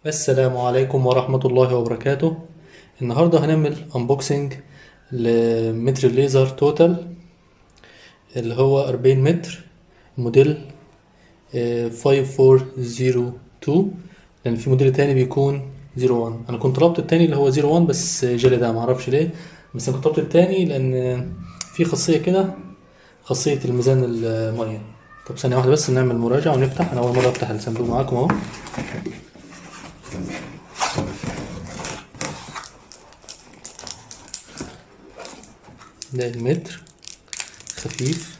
السلام عليكم ورحمة الله وبركاته. النهاردة هنعمل unboxing لمتر الليزر توتال اللي هو 40 متر موديل 5402، لأن في موديل تاني بيكون 01. أنا كنت طلبت التاني اللي هو 01 بس جالي ده معرفش ليه، بس أنا كنت طلبت التاني لأن في خاصية كده، خاصية الميزان المية. طب ثانية واحدة بس نعمل مراجعة ونفتح. أنا أول مرة أفتح الصندوق معاكم أهو. ده المتر خفيف،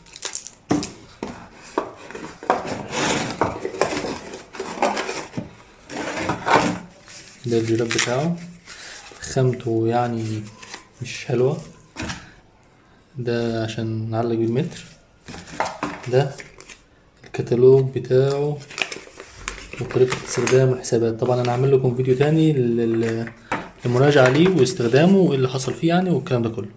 ده الجراب بتاعه، خامته يعني مش حلوة. ده عشان نعلق بالمتر. ده الكتالوج بتاعه وطريقة استخدام الحسابات. طبعا انا هعمل لكم فيديو تاني للمراجعة ليه واستخدامه وايه اللي حصل فيه يعني والكلام ده كله.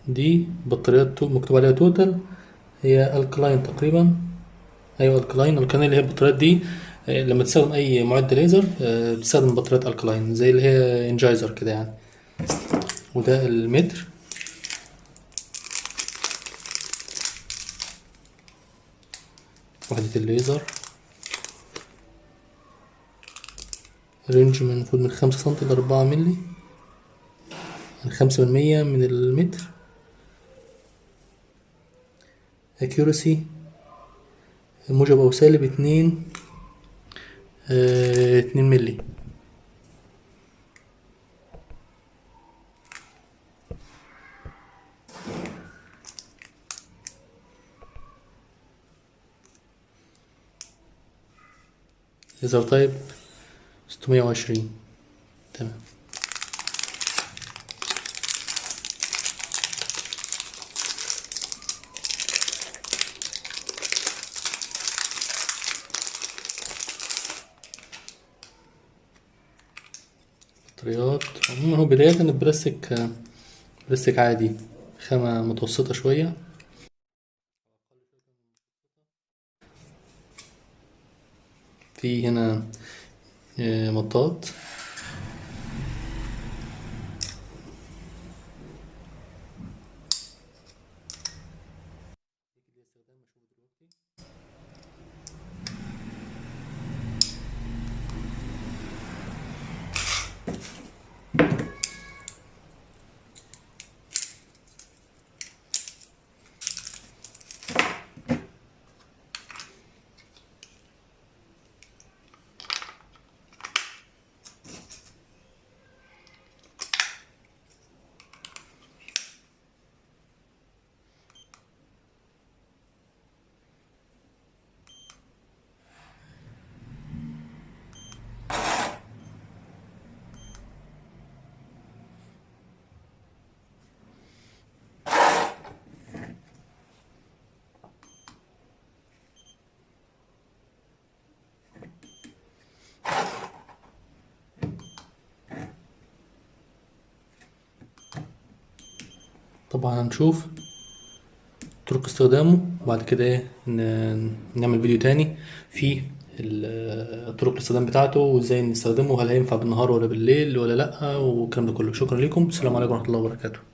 دي بطاريات مكتوب عليها توتال، هي الكلاين تقريبا. ايوه الكلاين اللي هي البطاريات دي لما تستخدم اي معد ليزر بتستخدم بطاريات الكلاين زي اللي هي انجايزر كده يعني. وده المتر، وحدة الليزر، رينج من المفروض من 5 سم ل4 ملي، من 5% من المتر. accuracy موجب أو سالب 2 ملي. ليزر تايب 620. تمام. بطاريات عموما هو بداية البلاستيك بلاستيك عادي، خامة متوسطة شوية. في هنا مطاط. طبعا هنشوف طرق استخدامه وبعد كده ايه نعمل فيديو تاني في طرق الاستخدام بتاعته وازاي نستخدمه، وهل هينفع بالنهار ولا بالليل ولا لأ والكلام ده كله. شكرا لكم، السلام عليكم ورحمة الله وبركاته.